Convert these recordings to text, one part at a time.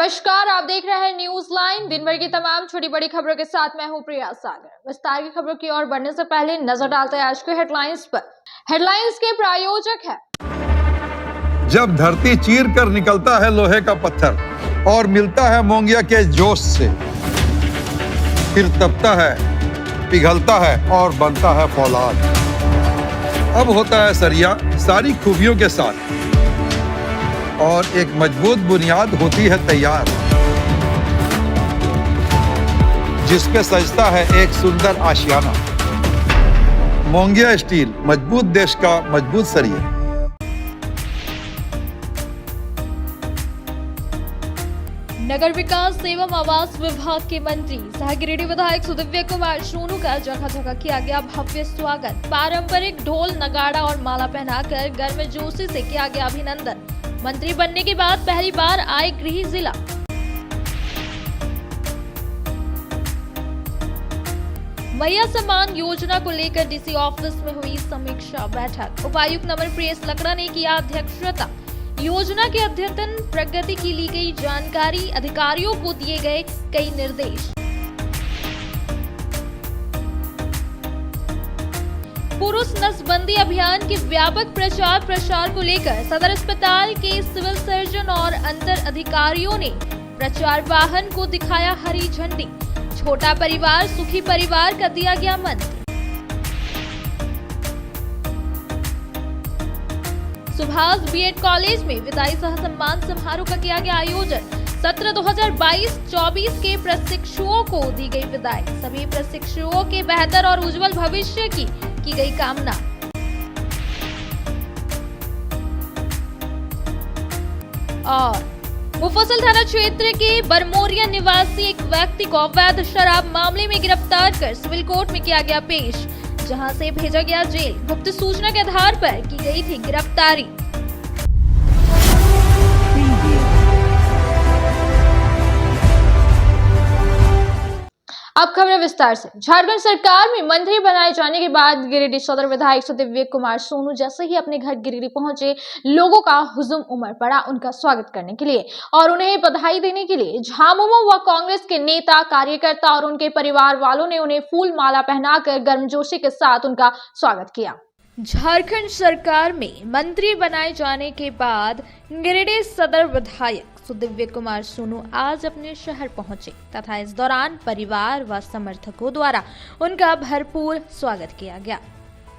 नमस्कार, आप देख रहे हैं न्यूज लाइन। दिन भर की तमाम छोटी बड़ी खबरों के साथ मैं हूं प्रिया सागर। विस्तार की खबरों की ओर बढ़ने से पहले नजर डालते हैं आज के हेडलाइंस पर। हेडलाइंस के प्रायोजक है। जब धरती चीर कर निकलता है लोहे का पत्थर और मिलता है मोंगिया के जोश से, फिर तपता है, पिघलता है और बनता है फौलाद। अब होता है सरिया सारी खूबियों के साथ और एक मजबूत बुनियाद होती है तैयार, जिस पे सजता है एक सुंदर आशियाना। मोंगिया स्टील, मजबूत देश का मजबूत सरिया। नगर विकास एवं आवास विभाग के मंत्री सह गिरिडीह विधायक सुदिव्य कुमार सोनू का जगह जगह किया गया भव्य स्वागत। पारंपरिक ढोल नगाड़ा और माला पहनाकर गर्मजोशी से किया गया अभिनंदन। मंत्री बनने के बाद पहली बार आए गृह जिला। मैया सम्मान योजना को लेकर डीसी ऑफिस में हुई समीक्षा बैठक। उपायुक्त नमनप्रिय लकड़ा ने किया अध्यक्षता। योजना के अद्यतन प्रगति की ली गई जानकारी, अधिकारियों को दिए गए कई निर्देश। पुरुष नसबंदी अभियान के व्यापक प्रचार प्रसार को लेकर सदर अस्पताल के सिविल सर्जन और अंतर अधिकारियों ने प्रचार वाहन को दिखाया हरी झंडी। छोटा परिवार सुखी परिवार का दिया गया मंत्र। सुभाष बीएड कॉलेज में विदाई सह सम्मान समारोह का किया गया आयोजन। सत्र 2022-24 के प्रशिक्षुओं को दी गई विदाई। सभी प्रशिक्षुओं के बेहतर और उज्जवल भविष्य की गई कामना। और मुफस्सिल थाना क्षेत्र के बरमोरिया निवासी एक व्यक्ति को अवैध शराब मामले में गिरफ्तार कर सिविल कोर्ट में किया गया पेश, जहां से भेजा गया जेल। गुप्त सूचना के आधार पर की गई थी गिरफ्तारी। अब खबरें विस्तार से। झारखंड सरकार में मंत्री बनाए जाने के बाद गिरिडीह सदर विधायक सुदिव्य कुमार सोनू जैसे ही अपने घर गिरिडीह पहुंचे, लोगों का हुजूम उमड़ पड़ा उनका स्वागत करने के लिए और उन्हें बधाई देने के लिए। झामुमो व कांग्रेस के नेता, कार्यकर्ता और उनके परिवार वालों ने उन्हें फूल माला पहनाकर गर्मजोशी के साथ उनका स्वागत किया। झारखंड सरकार में मंत्री बनाए जाने के बाद गिरिडीह सदर विधायक सुदिव्य कुमार सोनू आज अपने शहर पहुंचे तथा इस दौरान परिवार व समर्थकों द्वारा उनका भरपूर स्वागत किया गया।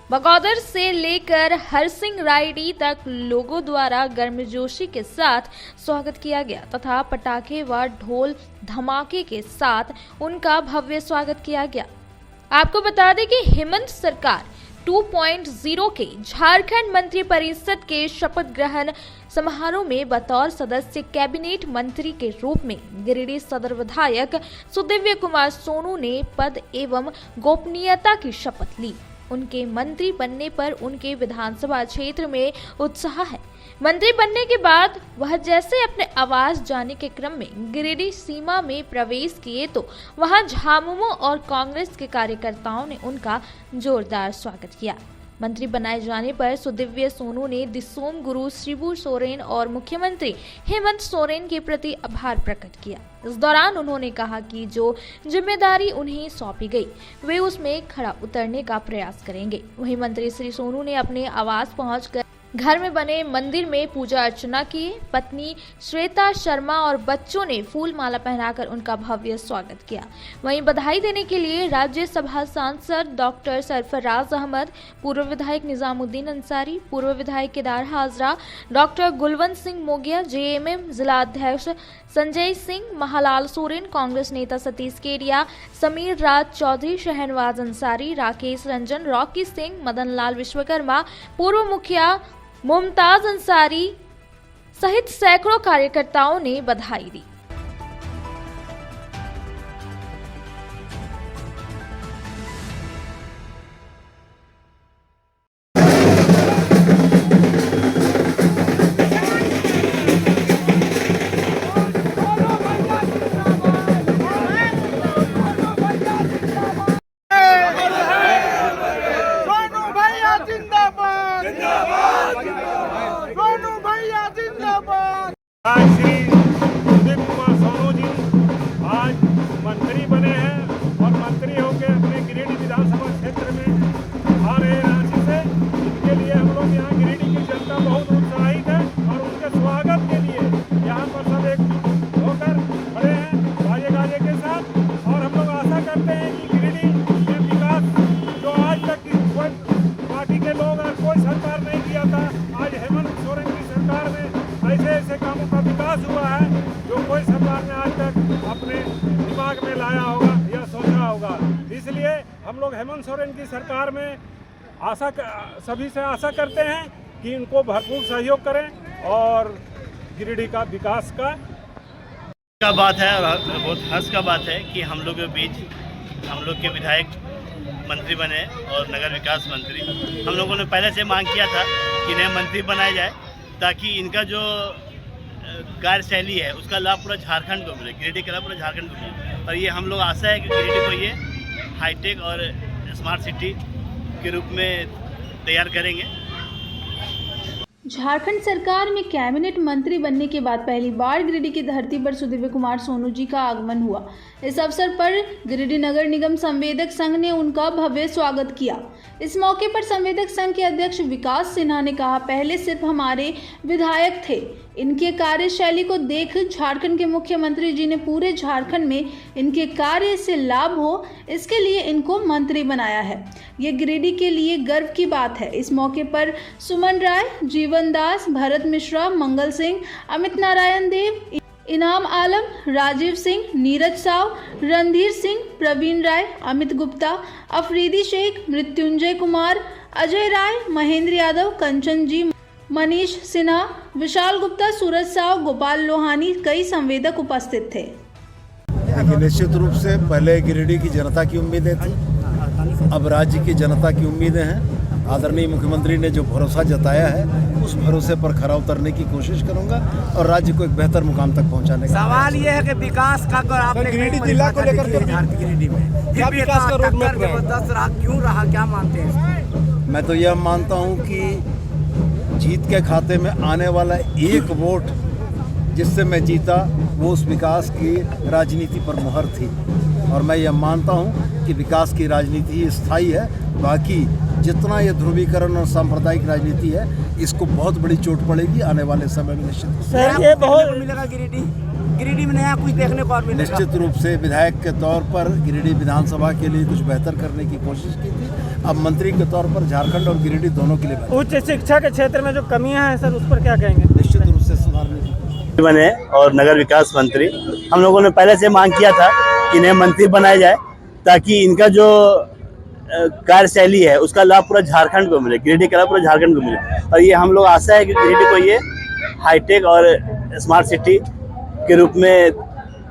बगौदर से लेकर हरसिंह रायडी तक लोगों द्वारा गर्मजोशी के साथ स्वागत किया गया तथा पटाखे व ढोल धमाके के साथ उनका भव्य स्वागत किया गया। आपको बता दें कि हेमंत सरकार 2.0 के झारखंड मंत्री परिषद के शपथ ग्रहण समारोह में बतौर सदस्य कैबिनेट मंत्री के रूप में गिरिडीह सदर विधायक सुदिव्य कुमार सोनू ने पद एवं गोपनीयता की शपथ ली। उनके मंत्री बनने पर उनके विधानसभा क्षेत्र में उत्साह है। मंत्री बनने के बाद वह जैसे अपने आवास जाने के क्रम में गिरिडीह सीमा में प्रवेश किए तो वहां झामुमो और कांग्रेस के कार्यकर्ताओं ने उनका जोरदार स्वागत किया। मंत्री बनाए जाने पर सुदिव्य सोनू ने दिसोम गुरु शिबू सोरेन और मुख्यमंत्री हेमंत सोरेन के प्रति आभार प्रकट किया। इस दौरान उन्होंने कहा कि जो जिम्मेदारी उन्हें सौंपी गई वे उसमें खरा उतरने का प्रयास करेंगे। वहीं मंत्री श्री सोनू ने अपने आवास पहुंचकर घर में बने मंदिर में पूजा अर्चना की। पत्नी श्वेता शर्मा और बच्चों ने फूल माला पहनाकर उनका भव्य स्वागत किया। वहीं बधाई देने के लिए राज्यसभा सांसद डॉक्टर सरफराज अहमद, पूर्व विधायक निजामुद्दीन अंसारी, पूर्व विधायक केदार हाजरा, डॉक्टर गुलवंत सिंह मोगिया, जेएमएम जिला अध्यक्ष संजय सिंह, महालाल सोरेन, कांग्रेस नेता सतीश केडिया, समीर राज चौधरी, शहनवाज अंसारी, राकेश रंजन, रॉकी सिंह, मदन लाल विश्वकर्मा, पूर्व मुखिया मुमताज अंसारी सहित सैकड़ों कार्यकर्ताओं ने बधाई दी। आज श्री हेमंत सोरेन की सरकार में सभी से आशा करते हैं कि इनको भरपूर सहयोग करें और गिरिडीह का विकास का बात है और बहुत हर्ष का बात है कि हम लोग के बीच हम लोग के विधायक मंत्री बने और नगर विकास मंत्री। हम लोगों ने पहले से मांग किया था कि इन्हें मंत्री बनाया जाए ताकि इनका जो कार्यशैली है उसका लाभ पूरा झारखंड को मिले, गिरिडीह का लाभ पूरा झारखंड को मिले। और ये हम लोग आशा है कि गिरिडीह को ये हाईटेक और स्मार्ट सिटी के रूप में तैयार करेंगे। झारखंड सरकार में कैबिनेट मंत्री बनने के बाद पहली बार गिरिडीह की धरती पर सुदिव्य कुमार सोनू जी का आगमन हुआ। इस अवसर पर गिरिडीह नगर निगम संवेदक संघ ने उनका भव्य स्वागत किया। इस मौके पर संवेदक संघ के अध्यक्ष विकास सिन्हा ने कहा, पहले सिर्फ हमारे विधायक थे, इनके कार्यशैली को देख झारखंड के मुख्यमंत्री जी ने पूरे झारखंड में इनके कार्य से लाभ हो, इसके लिए इनको मंत्री बनाया है। ये गिरिडीह के लिए गर्व की बात है। इस मौके पर सुमन राय, जीवन दास, भरत मिश्रा, मंगल सिंह, अमित नारायण देव, इनाम आलम, राजीव सिंह, नीरज साव, रणधीर सिंह, प्रवीण राय, अमित गुप्ता, अफरीदी शेख, मृत्युंजय कुमार, अजय राय, महेंद्र यादव, कंचन जी, मनीष सिन्हा, विशाल गुप्ता, सूरज साव, गोपाल लोहानी, कई संवेदक उपस्थित थे। निश्चित रूप से पहले गिरिडीह की जनता की उम्मीदें थी, अब राज्य की जनता की उम्मीदें हैं। आदरणीय मुख्यमंत्री ने जो भरोसा जताया है उस भरोसे पर खरा उतरने की कोशिश करूंगा और राज्य को एक बेहतर मुकाम तक पहुंचाने का। सवाल ये है कि विकास का अगर आपने गिरिडीह जिला को लेकर गिरिडीह में क्या विकास का रोडमैप जबरदस्त रहा, क्यों रहा, क्या मानते हैं? मैं तो यह मानता हूं कि जीत के खाते में आने वाला एक वोट जिससे मैं जीता वो उस विकास की राजनीति पर मुहर थी और मैं यह मानता हूं कि विकास की राजनीति ही स्थायी है। बाकी जितना ये ध्रुवीकरण और सांप्रदायिक राजनीति है इसको बहुत बड़ी चोट पड़ेगी आने वाले समय में निश्चित। ये बहुत मिलेगा गिरिडीह में नया कुछ देखने को और मिलेगा। निश्चित रूप से विधायक के तौर पर गिरिडीह विधानसभा के लिए कुछ बेहतर करने की कोशिश की थी, अब मंत्री के तौर पर झारखंड और गिरिडीह दोनों के लिए। उच्च शिक्षा के क्षेत्र में जो कमियां हैं सर, उस पर क्या कहेंगे? निश्चित रूप से सुधारने बने और नगर विकास मंत्री। हम लोगों ने पहले से मांग किया था कि इन्हें मंत्री बनाया जाए ताकि इनका जो कार्यशैली है उसका लाभ पूरा झारखंड को मिले, गिरिडीह का लाभ पूरा झारखंड को मिले। और ये हम लोग आशा है कि गिरिडीह को ये हाईटेक और स्मार्ट सिटी के रूप में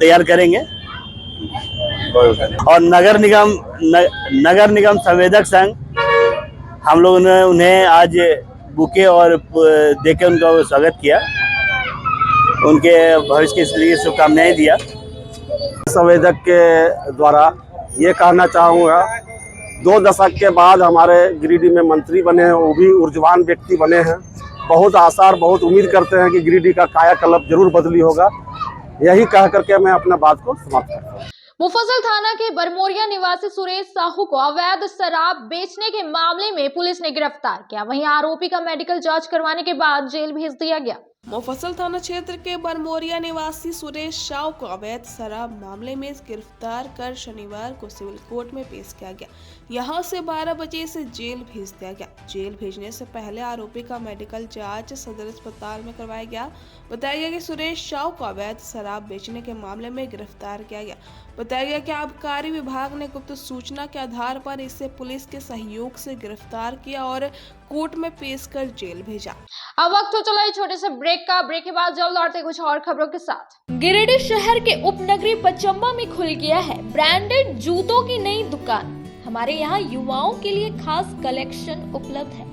तैयार करेंगे। और नगर निगम संवेदक संघ हम लोगों ने उन्हें आज बुके और देके उनका स्वागत किया, उनके भविष्य के लिए शुभकामनाएं दिया। संवेदक के द्वारा ये कहना चाहूँगा, 2 दशक के बाद हमारे गिरिडीह में मंत्री बने हैं, वो भी ऊर्जवान व्यक्ति बने हैं। बहुत आशा और बहुत उम्मीद करते हैं कि गिरिडीह का कायाकल्प जरूर बदली होगा। यही कह करके मैं अपना बात को समाप्त करता हूँ। मुफस्सिल थाना के बरमोरिया निवासी सुरेश साहू को अवैध शराब बेचने के मामले में पुलिस ने गिरफ्तार किया। वहीं आरोपी का मेडिकल जांच करवाने के बाद जेल भेज दिया गया। मुफस्सिल थाना क्षेत्र के बरमोरिया निवासी सुरेश साहू को अवैध शराब मामले में गिरफ्तार कर शनिवार को सिविल कोर्ट में पेश किया गया। यहां से 12 बजे से जेल भेज दिया गया। जेल भेजने से पहले आरोपी का मेडिकल जांच सदर अस्पताल में करवाया गया। बताया गया कि सुरेश साहू को अवैध शराब बेचने के मामले में गिरफ्तार किया गया। बताया गया कि आबकारी विभाग ने गुप्त सूचना के आधार पर इसे पुलिस के सहयोग से गिरफ्तार किया और कोर्ट में पेश कर जेल भेजा। अब वक्त हो चला है छोटे से ब्रेक का। ब्रेक के बाद जल्द लौटते कुछ और खबरों के साथ। गिरिडीह शहर के उपनगरी पचम्बा में खुल गया है ब्रांडेड जूतों की नई दुकान। हमारे यहाँ युवाओं के लिए खास कलेक्शन उपलब्ध है।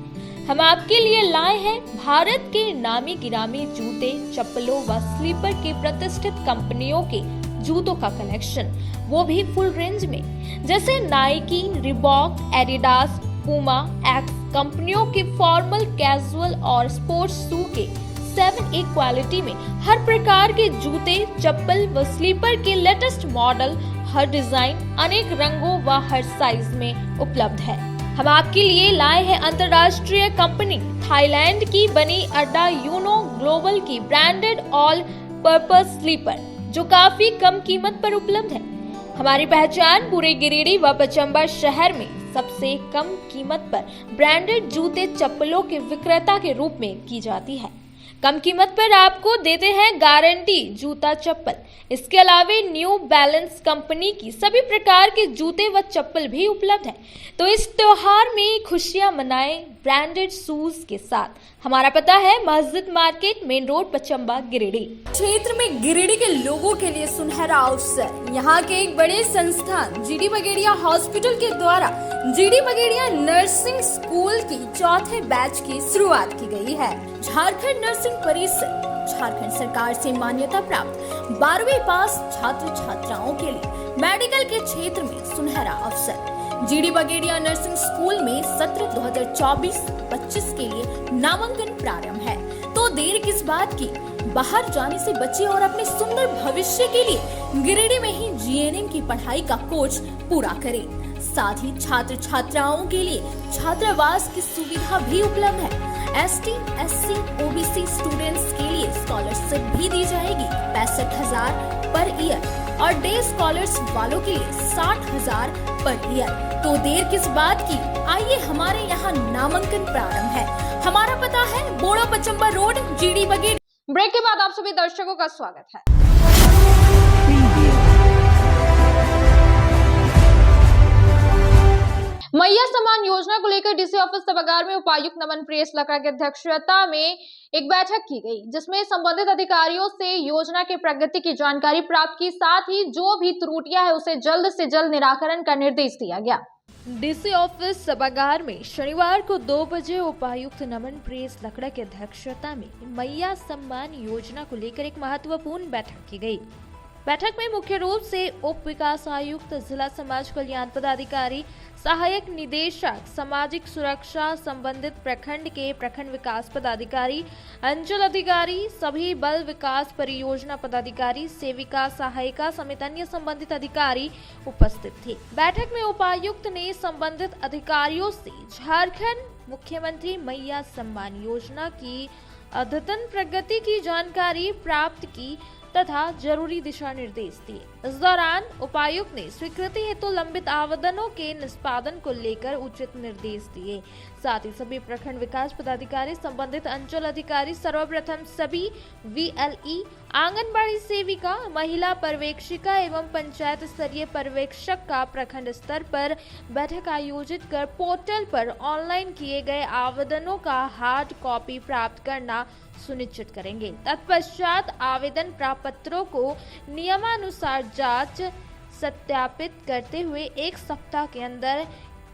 हम आपके लिए लाए हैं भारत के नामी गिरामी जूते, चप्पलों व स्लीपर के प्रतिष्ठित कंपनियों के जूतों का कलेक्शन, वो भी फुल रेंज में, जैसे Nike, Reebok, Adidas, Puma, x कंपनियों के फॉर्मल, कैजुअल और स्पोर्ट्स शू के 7A क्वालिटी में हर प्रकार के जूते, चप्पल व स्लीपर के लेटेस्ट मॉडल, हर डिजाइन, अनेक रंगों व हर साइज में उपलब्ध है। हम आपके लिए लाए हैं अंतर्राष्ट्रीय कंपनी थाईलैंड की बनी अड्डा यूनो ग्लोबल की ब्रांडेड ऑल पर्पस स्लीपर, जो काफी कम कीमत पर उपलब्ध है। हमारी पहचान पूरे गिरिडीह व पचम्बा शहर में सबसे कम कीमत पर ब्रांडेड जूते, चप्पलों के विक्रेता के रूप में की जाती है। कम कीमत पर आपको देते हैं गारंटी जूता चप्पल। इसके अलावा न्यू बैलेंस कंपनी की सभी प्रकार के जूते व चप्पल भी उपलब्ध हैं। तो इस त्योहार में खुशियां मनाएं ब्रांडेड शूज के साथ। हमारा पता है मस्जिद market, main road, Pachamba, Giridih. क्षेत्र में गिरिडीह के लोगों के लिए सुनहरा अवसर। यहाँ के एक बड़े संस्थान जीडी बगेड़िया हॉस्पिटल के द्वारा जीडी बगेड़िया नर्सिंग स्कूल की चौथे बैच की शुरुआत की गई है। झारखंड नर्सिंग परिषद झारखंड सरकार से मान्यता प्राप्त 12वीं पास छात्र छात्राओं के लिए मेडिकल के क्षेत्र में सुनहरा अवसर। जीडी बगेड़िया नर्सिंग स्कूल में सत्र 2024-25 के लिए नामांकन प्रारंभ है। तो देर किस बात की, बाहर जाने से बचे और अपने सुंदर भविष्य के लिए गिरिडीह में ही जीएनएम की पढ़ाई का कोर्स पूरा करें। साथ ही छात्र छात्राओं के लिए छात्रावास की सुविधा भी उपलब्ध है। एसटी, एससी, ओबीसी स्टूडेंट्स के लिए स्कॉलरशिप भी दी जाएगी 65,000 पर ईयर और डे स्कॉलर्स वालों के लिए 60,000 पर ईयर। तो देर किस बात की, आइए हमारे यहाँ नामांकन प्रारंभ है। हमारा पता है Bodo Pachamba road, GD Bagedia. Break के बाद आप सभी दर्शकों का स्वागत है। मैया सम्मान योजना को लेकर डीसी ऑफिस सभागार में उपायुक्त नमन प्रेस लकड़ा की अध्यक्षता में एक बैठक की गई, जिसमें संबंधित अधिकारियों से योजना के प्रगति की जानकारी प्राप्त की, साथ ही जो भी त्रुटियां है उसे जल्द से जल्द निराकरण का निर्देश दिया गया। डीसी ऑफिस सभागार में शनिवार को 2 बजे उपायुक्त नमन प्रेस लकड़ा की अध्यक्षता में मैया सम्मान योजना को लेकर एक महत्वपूर्ण बैठक की गई। बैठक में मुख्य रूप से उप विकास आयुक्त, जिला समाज कल्याण पदाधिकारी, सहायक निदेशक सामाजिक सुरक्षा, संबंधित प्रखंड के प्रखंड विकास पदाधिकारी, अंचल अधिकारी, सभी बल विकास परियोजना पदाधिकारी, सेविका, सहायिका समेत अन्य संबंधित अधिकारी उपस्थित थे। बैठक में उपायुक्त ने संबंधित अधिकारियों से झारखंड मुख्यमंत्री मैया सम्मान योजना की अद्यतन प्रगति की जानकारी प्राप्त की तथा जरूरी दिशा निर्देश दिए। इस दौरान उपायुक्त ने स्वीकृति हेतु लंबित आवेदनों के निष्पादन को लेकर उचित निर्देश दिए। साथ ही सभी प्रखंड विकास पदाधिकारी, संबंधित अंचल अधिकारी सर्वप्रथम सभी वीएलई, आंगनबाड़ी सेविका, महिला पर्यवेक्षिका एवं पंचायत स्तरीय पर्यवेक्षक का प्रखंड स्तर पर बैठक आयोजित कर पोर्टल पर ऑनलाइन किए गए आवेदनों का हार्ड कॉपी प्राप्त करना सुनिश्चित करेंगे। तत्पश्चात आवेदन प्राप्त पत्रों को नियमानुसार जांच सत्यापित करते हुए 1 सप्ताह के अंदर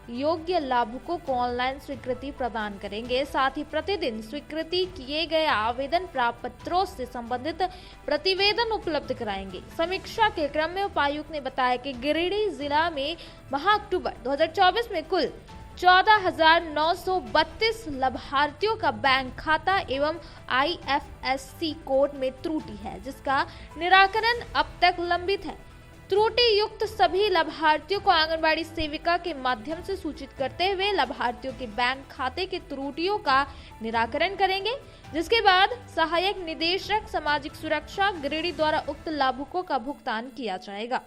योग्य लाभुकों को ऑनलाइन स्वीकृति प्रदान करेंगे। साथ ही प्रतिदिन स्वीकृति किए गए आवेदन प्राप्त पत्रों से संबंधित प्रतिवेदन उपलब्ध कराएंगे। समीक्षा के क्रम में उपायुक्त ने बताया कि गिरिडीह जिला में माह अक्टूबर 2024 में कुल 14,932 लाभार्थियों का बैंक खाता एवं IFSC कोड में त्रुटि है, जिसका निराकरण अब तक लंबित है। त्रुटि युक्त सभी लाभार्थियों को आंगनबाड़ी सेविका के माध्यम से सूचित करते हुए लाभार्थियों के बैंक खाते की त्रुटियों का निराकरण करेंगे, जिसके बाद सहायक निदेशक सामाजिक सुरक्षा गिरिडीह द्वारा उक्त लाभुकों का भुगतान किया जाएगा।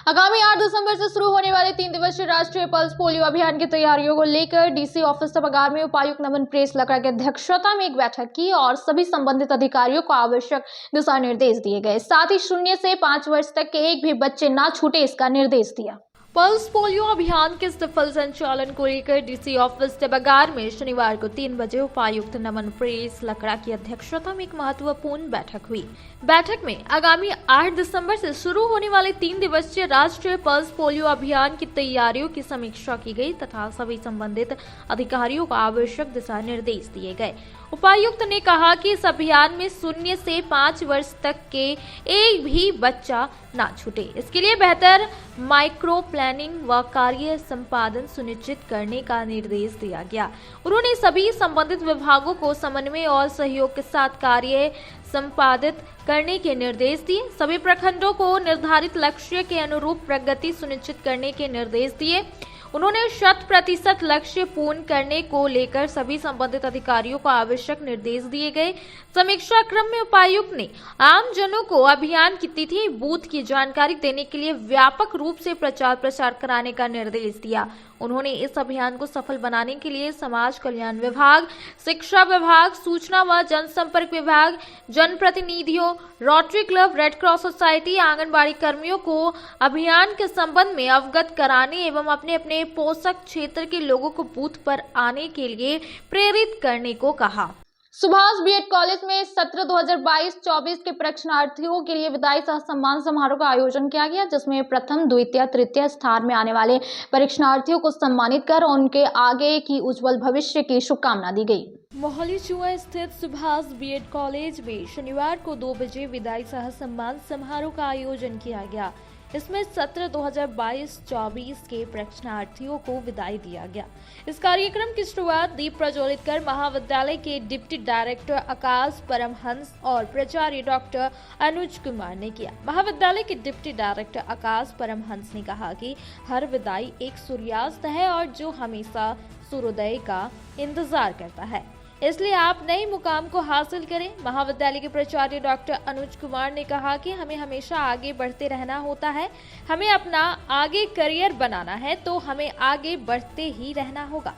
आगामी 8 दिसंबर से शुरू होने वाले 3 दिवसीय राष्ट्रीय पल्स पोलियो अभियान की तैयारियों को लेकर डीसी ऑफिस सभागार में उपायुक्त नमन प्रेस लकड़ा की अध्यक्षता में एक बैठक की और सभी संबंधित अधिकारियों को आवश्यक दिशा निर्देश दिए गए। साथ ही 0 से 5 वर्ष तक के एक भी बच्चे ना छूटे, इसका निर्देश दिया। पल्स पोलियो अभियान के सफल संचालन को लेकर डीसी ऑफिस सभागार में शनिवार को 3 बजे उपायुक्त नमन प्रेस लकड़ा की अध्यक्षता में एक महत्वपूर्ण बैठक हुई। बैठक में आगामी 8 दिसंबर से शुरू होने वाले 3 दिवसीय राष्ट्रीय पल्स पोलियो अभियान की तैयारियों की समीक्षा की गई तथा सभी संबंधित अधिकारियों को आवश्यक दिशा निर्देश दिए गए। उपायुक्त ने कहा कि इस अभियान में 0 से 5 वर्ष तक के एक भी बच्चा ना छूटे, इसके लिए बेहतर माइक्रो प्लानिंग व कार्य संपादन सुनिश्चित करने का निर्देश दिया गया। उन्होंने सभी संबंधित विभागों को समन्वय और सहयोग के साथ कार्य संपादित करने के निर्देश दिए। सभी प्रखंडों को निर्धारित लक्ष्य के अनुरूप प्रगति सुनिश्चित करने के निर्देश दिए। उन्होंने 100% लक्ष्य पूर्ण करने को लेकर सभी संबंधित अधिकारियों को आवश्यक निर्देश दिए गए। समीक्षा क्रम में उपायुक्त ने आम जनों को अभियान की तिथि, बूथ की जानकारी देने के लिए व्यापक रूप से प्रचार प्रसार कराने का निर्देश दिया। उन्होंने इस अभियान को सफल बनाने के लिए समाज कल्याण विभाग, शिक्षा विभाग, सूचना व जनसंपर्क विभाग, जनप्रतिनिधियों, rotary club, red cross society, anganwadi कर्मियों को अभियान के संबंध में अवगत कराने एवं अपने अपने पोषक क्षेत्र के लोगों को बूथ पर आने के लिए प्रेरित करने को कहा। सुभाष बीएड कॉलेज में सत्र 2022-24 के परीक्षार्थियों के लिए विदाई सह सम्मान समारोह का आयोजन किया गया, जिसमें प्रथम, द्वितीय, तृतीय स्थान में आने वाले परीक्षार्थियों को सम्मानित कर उनके आगे की उज्जवल भविष्य की शुभकामना दी गई। मोहाली चुआ स्थित सुभाष बीएड कॉलेज में शनिवार को 2 बजे विदाई सह सम्मान समारोह का आयोजन किया गया। इसमें सत्र 2022-24 के परीक्षार्थियों को विदाई दिया गया। इस कार्यक्रम की शुरुआत दीप प्रज्वलित कर महाविद्यालय के डिप्टी डायरेक्टर आकाश परमहंस और प्राचार्य डॉक्टर अनुज कुमार ने किया। महाविद्यालय के डिप्टी डायरेक्टर आकाश परमहंस ने कहा कि हर विदाई एक सूर्यास्त है और जो हमेशा सूर्योदय का इंतजार करता है, इसलिए आप नए मुकाम को हासिल करें। महाविद्यालय के प्राचार्य डॉक्टर अनुज कुमार ने कहा कि हमें हमेशा आगे बढ़ते रहना होता है, हमें अपना आगे करियर बनाना है तो हमें आगे बढ़ते ही रहना होगा।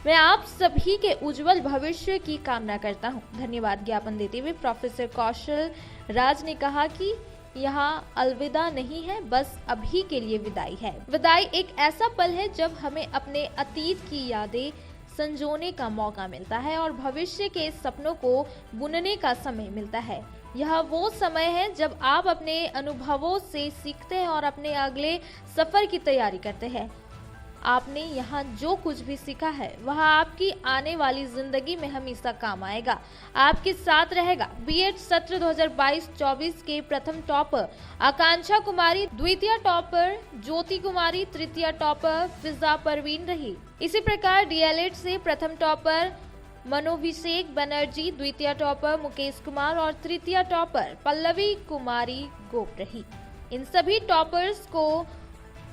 मैं आप सभी के उज्जवल भविष्य की कामना करता हूं। धन्यवाद ज्ञापन देते हुए प्रोफेसर कौशल राज ने कहा कि यहाँ अलविदा नहीं है, बस अभी के लिए विदाई है। विदाई एक ऐसा पल है जब हमें अपने अतीत की यादें संजोने का मौका मिलता है और भविष्य के सपनों को बुनने का समय मिलता है। यह वो समय है जब आप अपने अनुभवों से सीखते हैं और अपने अगले सफर की तैयारी करते हैं। आपने यहाँ जो कुछ भी सीखा है वह आपकी आने वाली जिंदगी में हमेशा काम आएगा, आपके साथ रहेगा। बीएड सत्र 2022-24 के प्रथम टॉपर आकांक्षा कुमारी, द्वितीय टॉपर ज्योति कुमारी, तृतीय टॉपर फिजा परवीन रही। इसी प्रकार डीएलएड से प्रथम टॉपर मनोभिषेक बनर्जी, द्वितीय टॉपर मुकेश कुमार और तृतीय टॉपर पल्लवी कुमारी गोप रही। इन सभी टॉपर्स को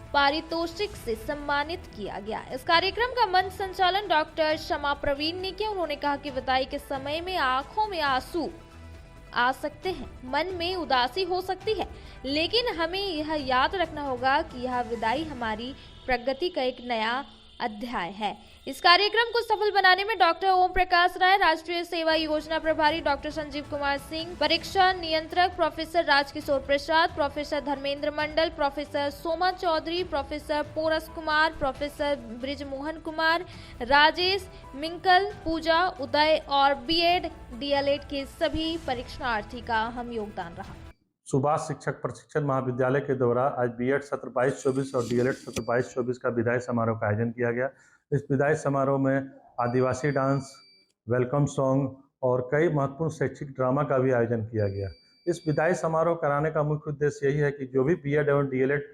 पारितोषिक से सम्मानित किया गया। इस कार्यक्रम का मंच संचालन डॉक्टर शमा प्रवीण ने किया। उन्होंने कहा कि विदाई के समय में आंखों में आंसू आ सकते हैं, मन में उदासी हो सकती है, लेकिन हमें यह याद रखना होगा कि यह विदाई हमारी प्रगति का एक नया अध्याय है। इस कार्यक्रम को सफल बनाने में डॉक्टर ओम प्रकाश राय, राष्ट्रीय सेवा योजना प्रभारी डॉक्टर संजीव कुमार सिंह, परीक्षा नियंत्रक professor Rajkishore Prasad, professor Dharmendra Mandal, professor Soma Chaudhary, professor Poras Kumar, professor Brijmohan Kumar, Rajesh Minkal, Puja, Uday और बीएड डीएलएड के सभी परीक्षार्थी का अहम योगदान रहा। सुभाष शिक्षक प्रशिक्षण महाविद्यालय के द्वारा आज बीएड सत्र 22-24 और डीएलएड सत्र 22-24 का विदाई समारोह का आयोजन किया गया। इस विदाई समारोह में आदिवासी डांस, वेलकम सॉन्ग और कई महत्वपूर्ण शैक्षिक ड्रामा का भी आयोजन किया गया। इस विदाई समारोह कराने का मुख्य उद्देश्य यही है कि जो भी बीएड एवं डीएलएड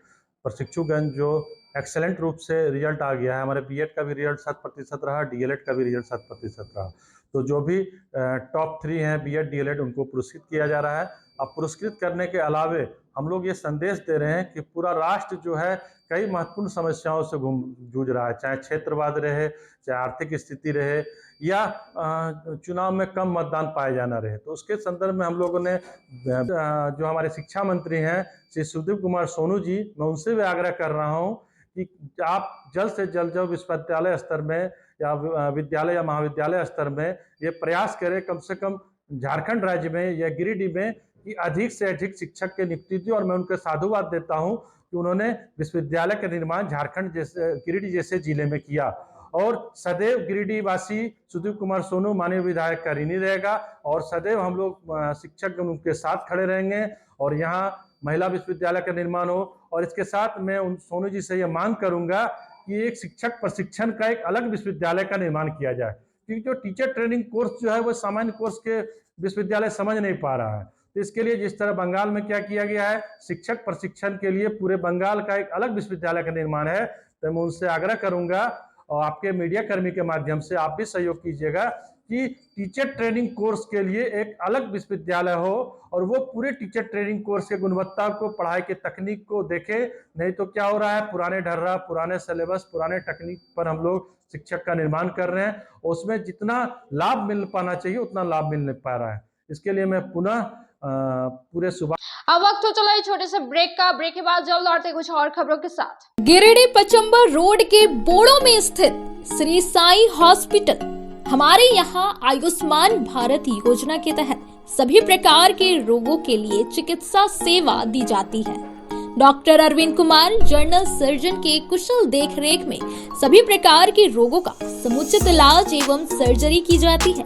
प्रशिक्षुगण जो एक्सेलेंट रूप से रिजल्ट आ गया है, हमारे बीएड का भी रिजल्ट 100% रहा, डीएलएड का भी रिजल्ट 100% रहा, तो जो भी टॉप 3 हैं बीएड डीएलएड उनको पुरस्कृत किया जा रहा है। अब पुरस्कृत करने के अलावे हम लोग ये संदेश दे रहे हैं कि पूरा राष्ट्र जो है कई महत्वपूर्ण समस्याओं से जूझ रहा है, चाहे क्षेत्रवाद रहे, चाहे आर्थिक स्थिति रहे या चुनाव में कम मतदान पाए जाना रहे। तो उसके संदर्भ में हम लोगों ने जो हमारे शिक्षा मंत्री हैं श्री सुदीप कुमार सोनू जी, मैं उनसे भी आग्रह कर रहा हूँ कि आप जल्द से जल्द जो विश्वविद्यालय स्तर में या विद्यालय या महाविद्यालय स्तर में ये प्रयास करें, कम से कम झारखंड राज्य में या गिरिडीह में कि अधिक से अधिक शिक्षक के नियुक्ति दी। और मैं उनके साधुवाद देता हूं कि उन्होंने विश्वविद्यालय का निर्माण झारखंड जैसे गिरिडीह जैसे जिले में किया और सदैव गिरिडीह वासी सुदीप कुमार सोनू माननीय विधायक का ऋणी रहेगा और सदैव हम लोग शिक्षक उनके साथ खड़े रहेंगे और यहाँ महिला विश्वविद्यालय का निर्माण हो। और इसके साथ मैं उन सोनू जी से ये मांग करूंगा कि एक शिक्षक प्रशिक्षण का एक अलग विश्वविद्यालय का निर्माण किया जाए, क्योंकि जो टीचर ट्रेनिंग कोर्स जो है वो सामान्य कोर्स के विश्वविद्यालय समझ नहीं पा रहा है। तो इसके लिए जिस तरह बंगाल में क्या किया गया है, शिक्षक प्रशिक्षण के लिए पूरे बंगाल का एक अलग विश्वविद्यालय का निर्माण है, तो मैं उनसे आग्रह करूंगा और आपके मीडिया कर्मी के माध्यम से आप भी सहयोग कीजिएगा कि टीचर ट्रेनिंग कोर्स के लिए एक अलग विश्वविद्यालय हो और वो पूरे टीचर ट्रेनिंग कोर्स के गुणवत्ता को, पढ़ाई के तकनीक को देखे। नहीं तो क्या हो रहा है, पुराने ढर्रा, पुराने सिलेबस, पुराने तकनीक पर हम लोग शिक्षक का निर्माण कर रहे हैं, उसमें जितना लाभ मिल पाना चाहिए उतना लाभ मिल नहीं पा रहा है। इसके लिए मैं पुनः पूरे सुबह। अब वक्त हो चला है छोटे से ब्रेक का। ब्रेक के बाद जल्द लौटते कुछ और खबरों के साथ। गिरिडीह पचंबा रोड के बोड़ो में स्थित श्री साई हॉस्पिटल। हमारे यहाँ आयुष्मान भारत योजना के तहत सभी प्रकार के रोगों के लिए चिकित्सा सेवा दी जाती है। Doctor Arvind Kumar general surgeon के कुशल देखरेख में सभी प्रकार के रोगों का समुचित इलाज एवं सर्जरी की जाती है।